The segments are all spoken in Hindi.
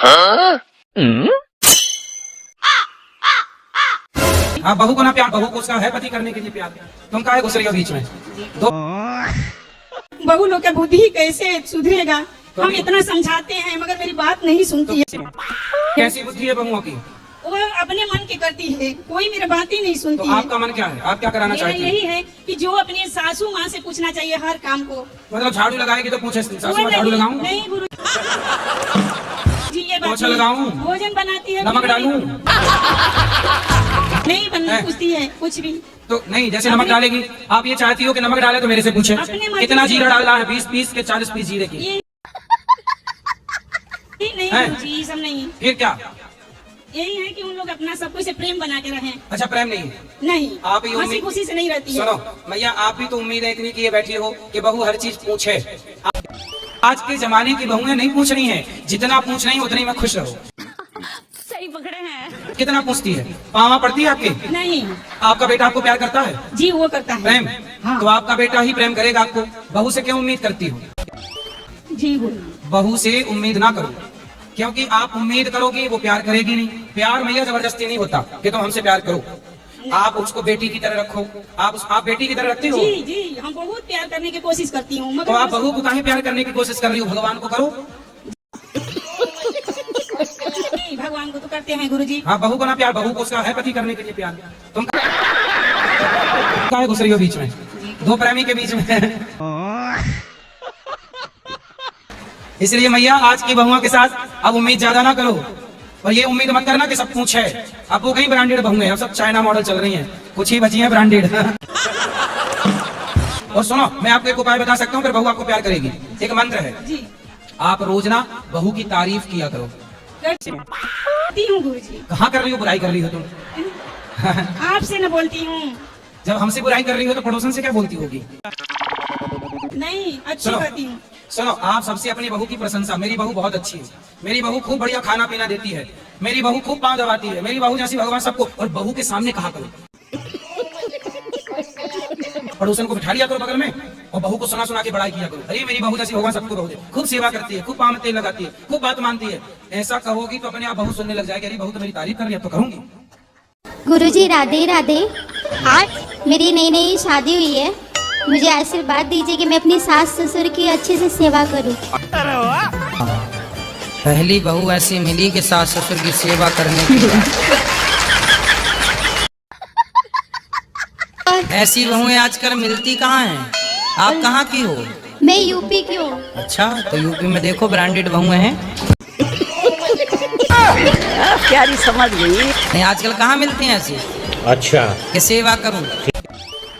हाँ, बहू को ना प्यार, बहू को उसका है पति करने के लिए प्यार, तुम काहे घुस रही हो बीच में? तो बहू लोग का बुद्धि कैसे सुधरेगा? हम इतना समझाते हैं मगर मेरी बात नहीं सुनती है। कैसी बुद्धि है बहुओं की? वो अपने मन की करती है, कोई मेरी बात ही नहीं सुनती तो है। आपका मन क्या है? आप क्या कराना मेरा चाहती हैं? यही है कि जो अपने सासू माँ से पूछना चाहिए हर काम को। मतलब झाड़ू लगाएगी तो पूछे सासू वो माँ झाड़ू नहीं, लगाऊं? नहीं गुरु जी, ये बात पोछा नहीं। लगाऊं? भोजन बनाती है, नमक डालूं? नहीं बनना पूछती है कुछ भी। तो नहीं, जैसे नमक डालेगी, आप ये चाहती हो कि नमक डाले तो मेरे से पूछे अपने मर्जी कितना से। जीरा डालना है, 20 पीस के 40 पीस जीरे की? ये नहीं है? गुरु जी, ये सब नहीं। फिर क्या? यही है कि उन लोग अपना सब कुछ से प्रेम बना के रहें। अच्छा, प्रेम नहीं है? नहीं, आप ही हंसी उम्मीद, खुशी से नहीं रहती है। सुनो भैया, आप भी तो उम्मीद है इतनी किए बैठी हो कि बहू हर चीज पूछे। आज के जमाने की बहुएं नहीं पूछ रही हैं, जितना पूछ रही हैं उतनी में खुश रहो। सही पकड़े हैं। कितना पूछती है? पावा पड़ती है आपकी? नहीं आपका बेटा आपको प्यार करता है? जी, वो करता है प्रेम? हाँ। तो आपका बेटा ही प्रेम करेगा आपको, बहू से क्यों उम्मीद करती हो? जी गुरु। बहू से उम्मीद ना करो, क्योंकि आप उम्मीद करोगी वो प्यार करेगी नहीं। प्यार भैया जबरदस्ती नहीं होता कि तुम हमसे प्यार करो, आप उसको बेटी की तरह रखो। आप बेटी की तरह रखती हो? जी जी, हम बहुत प्यार करने की कोशिश करती हूँ तो आप बहू को काहे प्यार करने की कोशिश कर रही हो? भगवान को करो। भगवान को तो करते हैं गुरु जी। हाँ, बहू को ना प्यार, बहू को उसका है पति करने के लिए प्यार, तुम काहे घुस रही हो बीच में? दो प्रेमी के बीच में। इसलिए मैया, आज की बहुओं के साथ अब उम्मीद ज्यादा ना करो, और ये उम्मीद मत करना कि सब कुछ है। अब वो कहीं ब्रांडेड बहुएं हैं, अब सब चाइना मॉडल चल रही हैं, कुछ ही बची हैं ब्रांडेड। और सुनो, मैं आपको एक उपाय बता सकता हूँ, फिर बहू आपको प्यार करेगी। एक मंत्र है जी, आप रोज ना बहू की तारीफ किया करो। करती हूँ गुरु जी। कहाँ कर रही हो? बुराई कर रही हो तुम। आपसे न बोलती हूँ। जब हमसे बुराई कर रही हो तो पड़ोसन से क्या बोलती होगी? नहीं, अच्छी सुनो। करती हूँ। सुनो, आप सबसे अपनी बहू की प्रशंसा, मेरी बहू बहुत अच्छी है, मेरी बहू खूब बढ़िया खाना पीना देती है, मेरी बहू खूब पाँव दबाती है, मेरी बहू जैसी भगवान सबको। और बहू के सामने कहा करो, पड़ोसन को बिठा लिया करो बगल में, और बहू को सुना सुना के बड़ाई किया करो। अरे मेरी बहू जैसी भगवान सबको बहू दे, खूब सेवा करती है, खूब पाँव में तेल लगाती है, खूब बात मानती है। ऐसा कहोगी तो अपने आप बहू सुनने लग जाएगी, अरे बहू तो मेरी तारीफ कर रही है, तो करूंगी। गुरुजी राधे राधे। आज मेरी नई नई शादी हुई है, मुझे आशीर्वाद दीजिए कि मैं अपनी सास ससुर की अच्छे से सेवा करूं। पहली बहू ऐसी मिली कि सास ससुर की सेवा करने की। ऐसी बहुएं आजकल मिलती कहाँ हैं? आप कहाँ की हो? मैं यूपी की हूँ। अच्छा, तो यूपी में देखो ब्रांडेड बहुएं हैं। प्यारी समझ गई। नहीं, आजकल कहाँ मिलती हैं ऐसी अच्छा, कि सेवा करूं?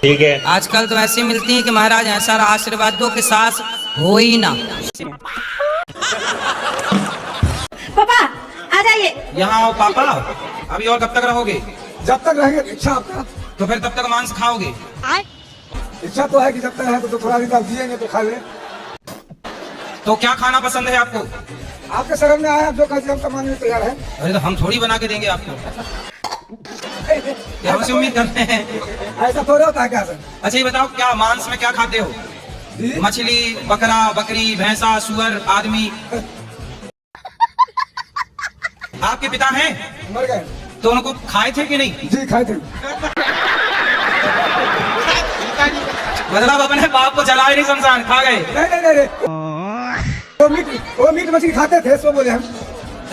ठीक है। आजकल तो ऐसी मिलती हैं कि महाराज ऐसा आशीर्वाद दो कि सास हो ही ना। पापा आ जाइए। यहाँ आओ पापा। अभी और कब तक रहोगे? जब तक रहेंगे इच्छा आपका। तो फिर तब तक मांस खाओगे? इच्छा तो है कि जब तक है तो थोड़ा निकाल दिएंगे तो खा ले। तो क्या खाना पसंद है आपको? आपके शरण में आया, जो कहते हम सामान में तैयार है। अरे तो हम थोड़ी बना के देंगे आपको, क्या हमसे उम्मीद करते हैं? ऐसा थोड़ा होता है क्या सर? अच्छा ये बताओ, क्या मांस में क्या खाते हो? जी? मछली, बकरा, बकरी, भैंसा, सुअर, आदमी? आपके पिता हैं मर गए? तो उनको खाए थे कि नहीं? जी खाए थे। मतलब अपने बाप को जलाए नहीं, शमशान खा गए? नहीं नहीं नहीं, वो मीट मछली खाते थे, सो बोले हम।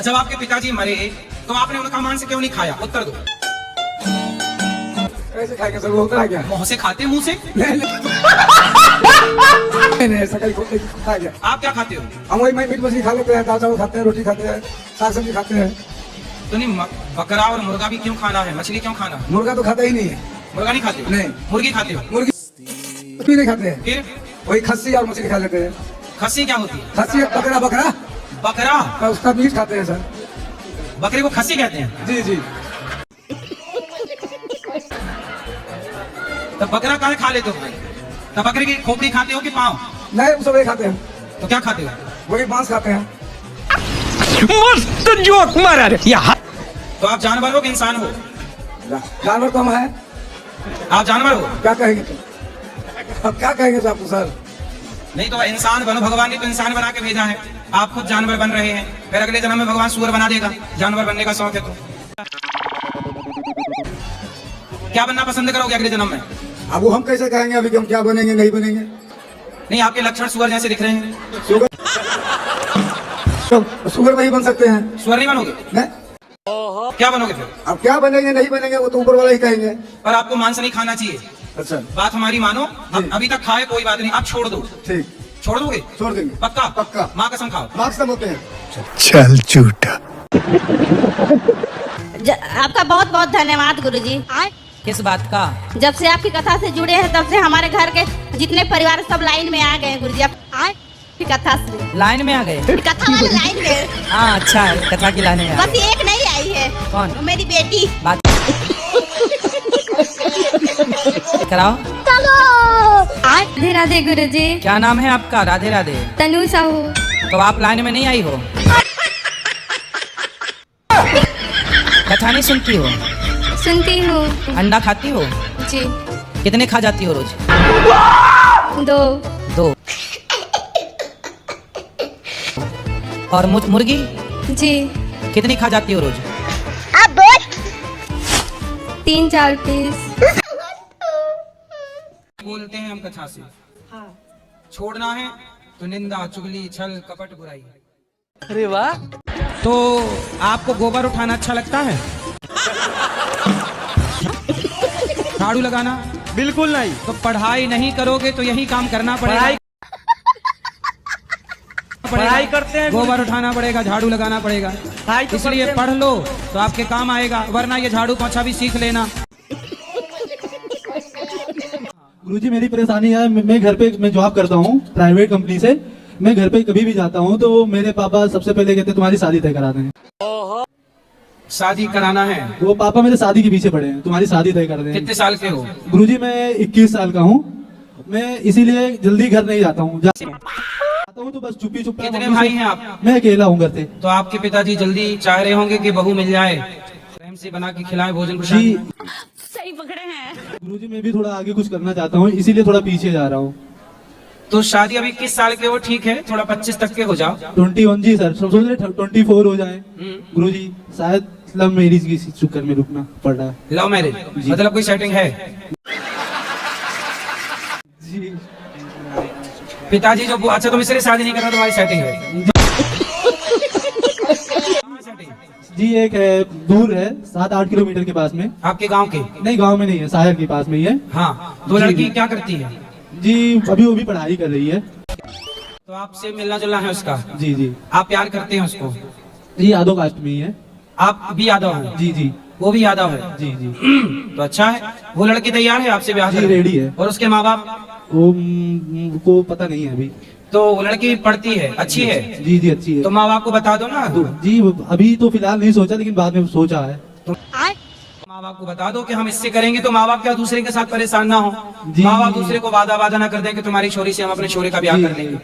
जब आपके पिताजी मरे तो आपने उनका मांस क्यों नहीं खाया? उत्तर दो। कैसे खाएंगे सर, वो होता है क्या? मुंह से खाते, मुंह से? नहीं नहीं, ऐसा कहीं खाया गया। आप क्या खाते हो? हम वही मीट मछली खा लेते हैं, दाल चावल खाते हैं, रोटी खाते हैं, साग सब्जी खाते हैं। तो नहीं, बकरा और मुर्गा भी क्यों खाना है, मछली क्यों खाना है? मुर्गा तो खाता ही नहीं है। मुर्गा नहीं खाते हो? नहीं। मुर्गी खाते हो? मुर्गी भी नहीं खाते हैं, फिर वही खस्सी और मछली खा लेते हैं। खस्सी क्या होती है? खस्सी बकरा, बकरा बकरा? उसका मीट खाते हैं सर। बकरे को खस्सी कहते हैं? जी जी। तो बकरा काहे खा लेते हो भाई? तो बकरे की खोपड़ी खाते हो कि पाँव? नहीं, वो सब वही खाते हैं। तो क्या खाते हो? वही मांस खाते हैं। मस्त जोक मारा रे। तो आप जानवर हो कि इंसान हो? जानवर तो हम है। आप जानवर हो? क्या कहेंगे तुम? अब क्या कहेंगे तो आपको सर? नहीं तो इंसान बनो, भगवान ने तो इंसान बना के भेजा है। आप खुद जानवर बन रहे हैं, फिर अगले जन्म में भगवान सूअर बना देगा। जानवर बनने का शौक है तो क्या बनना पसंद करोगे अगले जन्म में? अब वो हम कैसे कहेंगे अभी कि हम क्या बनेंगे नहीं बनेंगे? नहीं, आपके लक्षण सूअर जैसे दिख रहे हैं। सुगर वही बन सकते हैं। सूअर नहीं बनोगे? नहीं? क्या बनोगे फिर? अब क्या बनेंगे नहीं बनेंगे वो तो ऊपर वाला ही कहेंगे। पर आपको मांस नहीं खाना चाहिए। अच्छा बात हमारी मानो। अभी तक खाए कोई बात नहीं, आप छोड़ दो। ठीक, छोड़ दोगे? छोड़ देंगे। पक्का? पक्का। माँ कसम खाओ। मार्क्स कम होते हैं। चल झूठा। आपका बहुत बहुत धन्यवाद गुरुजी। किस बात का? जब से आपकी कथा से जुड़े हैं तब से हमारे घर के जितने परिवार सब लाइन में आ गए हैं गुरुजी। आपकी कथा से लाइन में आ गए? कथा वाले लाइन में। हाँ अच्छा है, कथा की लाने बस एक नहीं आई है। कौन? मेरी बेटी। बात कराओ। राधे राधे गुरुजी। क्या नाम है आपका? राधे राधे। तनु साहू। तो आप लाइन में नहीं आई हो? कथा नहीं सुनती हो? सुनती हूँ अंडा खाती हो? जी। कितने खा जाती हो रोज? 2 और मुर्गी जी। कितनी खा जाती हो रोज? 3-4 पीस। बोलते हैं हम कथा से। छोड़ना है तो निंदा, चुगली, छल, कपट, बुराई। अरे वाह। तो आपको गोबर उठाना अच्छा लगता है? झाड़ू लगाना? बिल्कुल नहीं। तो पढ़ाई नहीं करोगे तो यही काम करना पड़ेगा। पढ़ाई करते हैं, गोबर उठाना पड़ेगा, झाड़ू लगाना पड़ेगा। तो इसलिए करते हैं। पढ़ लो तो आपके काम आएगा, वरना ये झाड़ू पोंछा भी सीख लेना। गुरुजी मेरी परेशानी है, मैं घर पे मैं जॉब करता हूँ प्राइवेट कंपनी से। मैं घर पे कभी भी जाता हूँ तो मेरे पापा सबसे पहले कहते हैं तुम्हारी शादी तय करा दें। शादी कराना है? वो पापा मेरे शादी के पीछे पड़े हैं, तुम्हारी शादी तय कर दें। कितने साल के हो? गुरुजी मैं 21 साल का हूँ। मैं इसीलिए जल्दी घर नहीं जाता हूँ। आता हूँ तो बस चुप्पी चुप्पी। कितने भाई हैं आप? मैं अकेला हूँ घर से। तो आपके पिताजी जल्दी चाह रहे होंगे कि बहू मिल जाए, प्रेम से बना के खिलाए भोजन प्रसाद। जी सही पकड़े हैं गुरुजी मैं भी थोड़ा आगे कुछ करना चाहता हूँ, इसीलिए थोड़ा पीछे जा रहा हूँ। तो शादी अभी किस साल के हो? ठीक है, थोड़ा 25 तक के हो जाओ। 21 जी सर, सोच रहे 24 हो जाए। गुरुजी शायद लव मैरिज की चक्कर में रुकना पड़ रहा है। लव मैरिज मतलब कोई सेटिंग है? जी पिताजी जो अच्छा तुम इसलिए शादी नहीं करना, तुम्हारी सेटिंग है? जी एक है, दूर है 7-8 किलोमीटर के पास में। आपके गांव के? नहीं गांव में नहीं है, शहर के पास में ही है। हाँ, तो जी, लड़की जी। क्या करती है? जी अभी वो भी पढ़ाई कर रही है। तो आपसे मिलना जुलना है उसका? जी जी आप प्यार करते हैं उसको? जी यादव कास्ट में ही है। आप भी यादव हैं? जी जी वो भी यादव है? जी जी तो अच्छा है। वो लड़की तैयार है आपसे ब्याह जी करने? रेडी है। और उसके माँ बाप? वो को पता नहीं है अभी। तो वो लड़की पढ़ती है, अच्छी है? जी जी अच्छी है। तो माँ बाप को बता दो ना। जी अभी तो फिलहाल नहीं सोचा, लेकिन बाद में सोचा है। माँ बाप को बता दो कि हम इससे करेंगे, तो माँ बाप क्या दूसरे के साथ परेशान ना हो। जी। माँ बाप दूसरे को वादा ना कर दें कि तुम्हारी छोरी से हम अपने छोरे का ब्याह जी। कर लेंगे,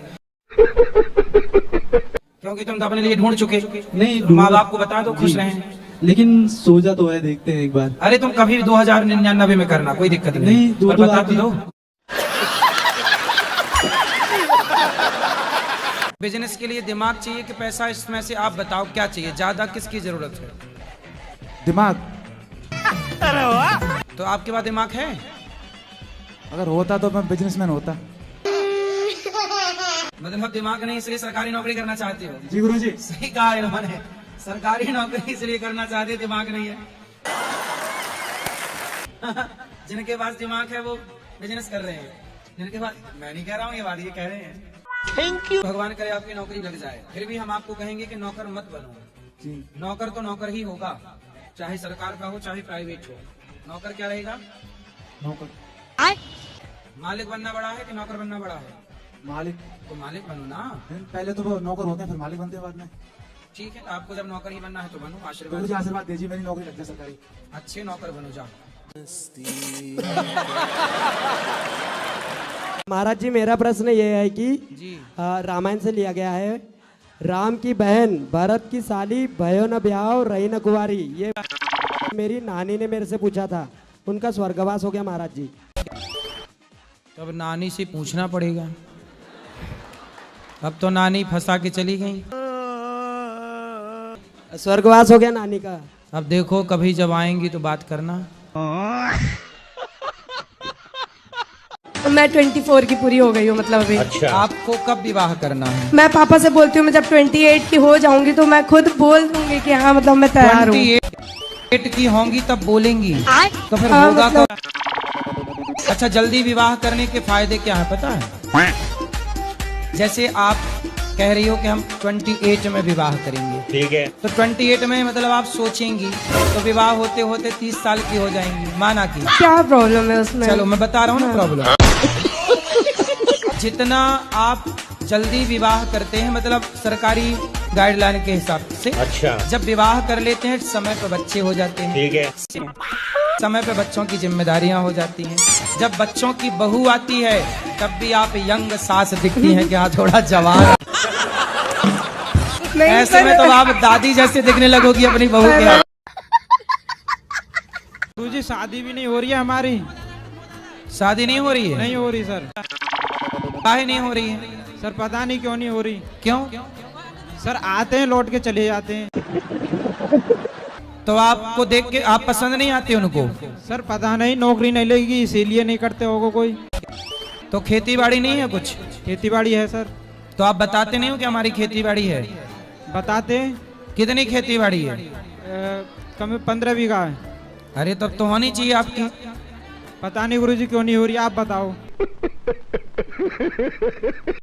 क्योंकि तुम तो अपने लिए ढूंढ चुके। नहीं तो माँ बाप को बता दो, खुश जी। रहें। लेकिन सोचा तो है, देखते हैं एक बार। अरे तुम कभी 2099 में करना, कोई दिक्कत नहीं। नहीं, पर बता तो दो। बिजनेस के लिए दिमाग चाहिए कि पैसा? इसमें से आप बताओ क्या चाहिए, ज्यादा किसकी जरूरत है? दिमाग तो आपके पास दिमाग है? अगर होता तो मैं बिजनेसमैन होता। मतलब दिमाग नहीं इसलिए सरकारी नौकरी करना चाहते हो? जी गुरुजी। सही कहा इन्होंने, सरकारी नौकरी इसलिए करना चाहते हैं, दिमाग नहीं है। जिनके पास दिमाग है वो बिजनेस कर रहे हैं, जिनके पास, मैं नहीं कह रहा हूँ ये बात, ये कह रहे हैं। Thank you. भगवान करे आपकी नौकरी लग जाए, फिर भी हम आपको कहेंगे कि नौकर मत बनो। जी नौकर तो नौकर ही होगा, चाहे सरकार का हो चाहे प्राइवेट हो। नौकर क्या रहेगा? नौकर। मालिक बनना बड़ा है कि नौकर बनना बड़ा है? मालिक। तो मालिक बनो ना। पहले तो वो नौकर होते हैं, फिर मालिक बनते हैं बाद में। ठीक है, आपको जब नौकर ही बनना है तो बनो। तो आशीर्वाद, मुझे आशीर्वाद दीजिए, मेरी नौकरी लग जाए सरकारी। अच्छे नौकर बनो, जाओ। महाराज जी मेरा प्रश्न ये है कि जी रामायण से लिया गया है, राम की बहन भरत की साली भयो न ब्याह रही न कुंवारी, ये मेरी नानी ने मेरे से पूछा था, उनका स्वर्गवास हो गया महाराज जी। तो अब नानी से पूछना पड़ेगा। अब तो नानी फंसा के चली गई। स्वर्गवास हो गया नानी का। अब देखो कभी जब आएंगी तो बात करना। मैं 24 की पूरी हो गई हूँ, मतलब अभी। अच्छा। आपको कब विवाह करना है? मैं पापा से बोलती हूँ मैं जब 28 की हो जाऊंगी तो मैं खुद बोल दूंगी कि हाँ मतलब मैं तैयार हूँ। 28 की होंगी तब बोलेंगी तो फिर हाँ, होगा मतलब... कब? अच्छा, जल्दी विवाह करने के फायदे क्या है पता है? जैसे आप कह रही हो कि हम 28 में विवाह करेंगे, ठीक है। तो 28 में मतलब आप सोचेंगी तो विवाह होते होते 30 साल की हो जाएंगी, माना कि। क्या प्रॉब्लम है उसमें? चलो मैं बता रहा हूँ ना प्रॉब्लम। जितना आप जल्दी विवाह करते हैं, मतलब सरकारी गाइडलाइन के हिसाब से, अच्छा। जब विवाह कर लेते हैं समय पर बच्चे हो जाते हैं, ठीक है। समय पे बच्चों की जिम्मेदारियां हो जाती हैं। जब बच्चों की बहू आती है तब भी आप यंग सास दिखती हैं कि हाँ थोड़ा जवान। ऐसे में तो आप दादी जैसे दिखने लगोगी अपनी बहू के। गुरुजी शादी भी नहीं हो रही है हमारी। शादी नहीं हो रही है? नहीं हो रही सर। काहे नहीं हो रही है? सर पता नहीं क्यों नहीं हो रही। क्यों? सर आते हैं लौट के चले जाते हैं। तो आपको देख के आप पसंद नहीं आते उनको? सर पता नहीं, नौकरी नहीं लगेगी इसीलिए नहीं करते होगा कोई। तो खेती बाड़ी नहीं है कुछ? खेती बाड़ी है सर। तो आप बताते नहीं हो कि हमारी खेती बाड़ी है? बताते। कितनी खेती बाड़ी है? कम 15 बीघा है। अरे तब तो होनी चाहिए आपकी। पता नहीं गुरुजी क्यों नहीं हो रही, आप बताओ।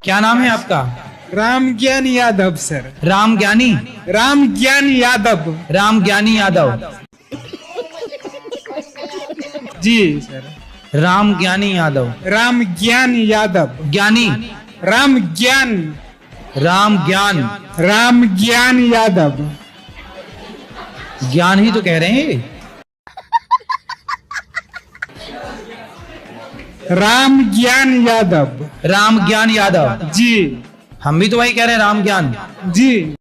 क्या नाम है आपका? राम ज्ञान यादव सर। राम ज्ञानी? राम ज्ञान यादव। राम ज्ञानी यादव जी सर। राम ज्ञानी यादव। राम ज्ञान यादव। ज्ञानी? राम ज्ञान। राम ज्ञान। राम ज्ञान यादव। ज्ञान ही तो कह रहे हैं। राम ज्ञान यादव। राम ज्ञान यादव जी। हम भी तो वही कह रहे हैं, राम ज्ञान जी।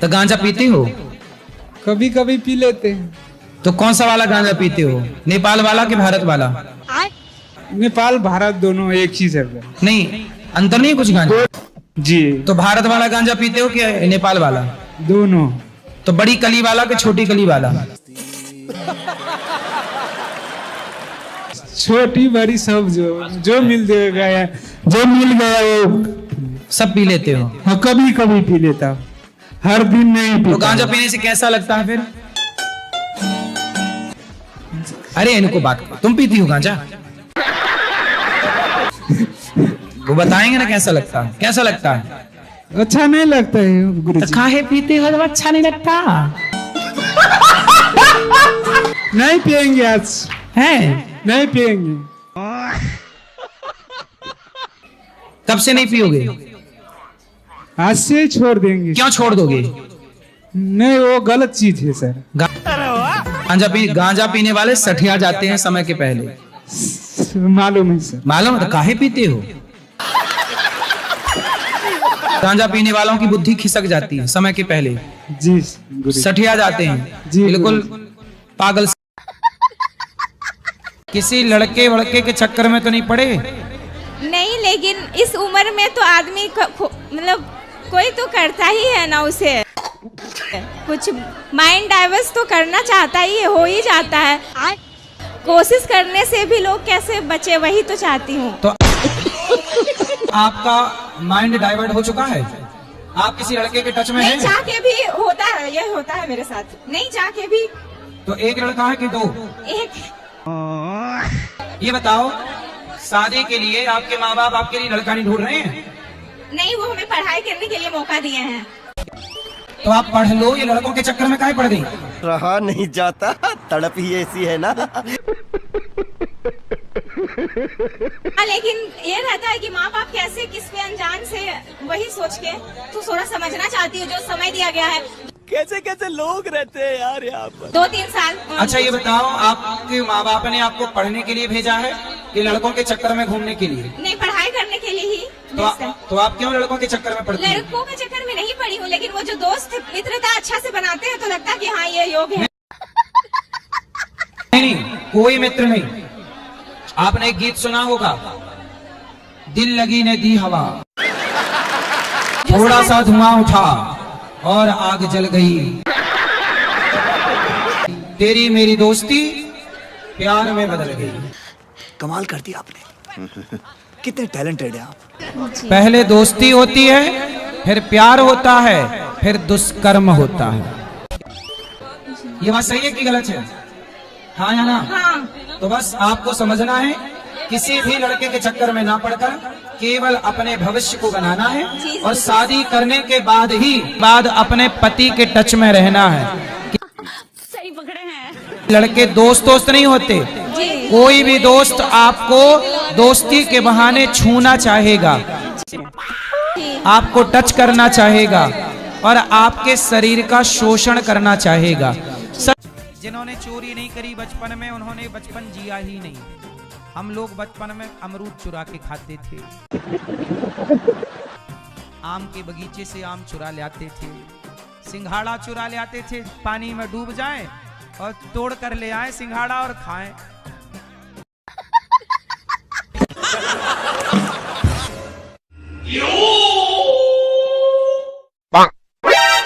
तो गांजा पीते हो? कभी कभी पी लेते हैं। तो कौन सा वाला गांजा पीते हो, नेपाल वाला कि भारत वाला? नेपाल भारत दोनों एक ही जगह। नहीं, अंतर नहीं है कुछ गांजा? जी। तो भारत वाला गांजा पीते हो कि नेपाल वाला? दोनों। तो बड़ी कली वाला कि छोटी कली वाला? छोटी बड़ी सब जो मिल गया, जो मिल गया वो सब पी लेते हो? हाँ, कभी कभी पी लेता, हर दिन नहीं पीता। तो गांजा पीने से कैसा लगता है फिर? अरे इनको बात करो, तुम पीती हो गांजा? वो बताएंगे ना कैसा लगता है। कैसा लगता है? अच्छा नहीं लगता है गुरुजी। काहे पीते हो जब अच्छा नहीं लगता? नहीं पिएंगे आज। है? नहीं पिएंगे। कब से नहीं पियोगे? आज से ही छोड़ देंगे। क्यों छोड़ दोगे? नहीं, वो गलत चीज है सर। गांजा पीने वाले सठिया जाते हैं समय के पहले। मालूम है सर। मालूम है? तो काहे पीते हो? गांजा पीने वालों की बुद्धि खिसक जाती है समय के पहले। जी। सठिया जाते हैं जी, बिल्कुल पागल। किसी लड़के वड़के के चक्कर में तो नहीं पड़े? नहीं, लेकिन इस उम्र में तो आदमी मतलब कोई तो करता ही है ना, उसे कुछ माइंड डाइवर्स तो करना चाहता ही है, हो ही जाता है। कोशिश करने से भी लोग कैसे बचे वही तो चाहती हूँ। तो आपका माइंड डाइवर्ट हो चुका है? आप किसी लड़के के टच में हैं? नहीं चाह के भी होता है, ये होता है मेरे साथ, नहीं चाह के भी। तो एक लड़का है कि दो? एक। ये बताओ, शादी के लिए आपके माँ बाप आपके लिए लड़का नहीं ढूंढ रहे हैं? नहीं, वो हमें पढ़ाई करने के लिए मौका दिए हैं। तो आप पढ़ लो, ये लड़कों के चक्कर में काहे पड़ गई? रहा नहीं जाता, तड़प ही ऐसी है ना। लेकिन ये रहता है कि माँ बाप कैसे किस पे अनजान से वही सोच के तू थोड़ा समझना चाहती हूँ। जो समय दिया गया है, कैसे कैसे लोग रहते हैं यार यहाँ पर। 2-3 साल। अच्छा ये बताओ, आपके माँ बाप ने आपको पढ़ने के लिए भेजा है कि लड़कों के चक्कर में घूमने के लिए? नहीं, पढ़ाई करने के लिए ही। तो आप क्यों लड़कों के चक्कर में पड़ती हैं? लड़कों के चक्कर में नहीं पड़ी हूँ, लेकिन वो जो दोस्त मित्रता अच्छा से बनाते हैं तो लगता है कि हाँ ये योग है। नहीं, कोई मित्र नहीं। आपने एक गीत सुना होगा, दिल लगी ने दी हवा, थोड़ा सा धुआं उठा और आग जल गई। तेरी मेरी दोस्ती प्यार में बदल गई। कमाल कर दिया आपने, कितने टैलेंटेड है आप। पहले दोस्ती होती है, फिर प्यार होता है, फिर दुष्कर्म होता है। ये बात सही है कि गलत है? हाँ या ना? हाँ। तो बस आपको समझना है, किसी भी लड़के के चक्कर में ना पड़कर केवल अपने भविष्य को बनाना है और शादी करने के बाद ही अपने पति के टच में रहना है। सही पकड़े हैं। लड़के दोस्त नहीं होते। कोई भी दोस्त आपको दोस्ती के बहाने छूना चाहेगा, आपको टच करना चाहेगा और आपके शरीर का शोषण करना चाहेगा। जिन्होंने चोरी नहीं करी बचपन में, उन्होंने बचपन जिया ही नहीं। हम लोग बचपन में अमरूद चुरा के खाते थे, आम के बगीचे से आम चुरा ले आते थे, सिंघाड़ा चुरा ले आते थे, पानी में डूब जाएं और तोड़ कर ले आए सिंघाड़ा और खाएं।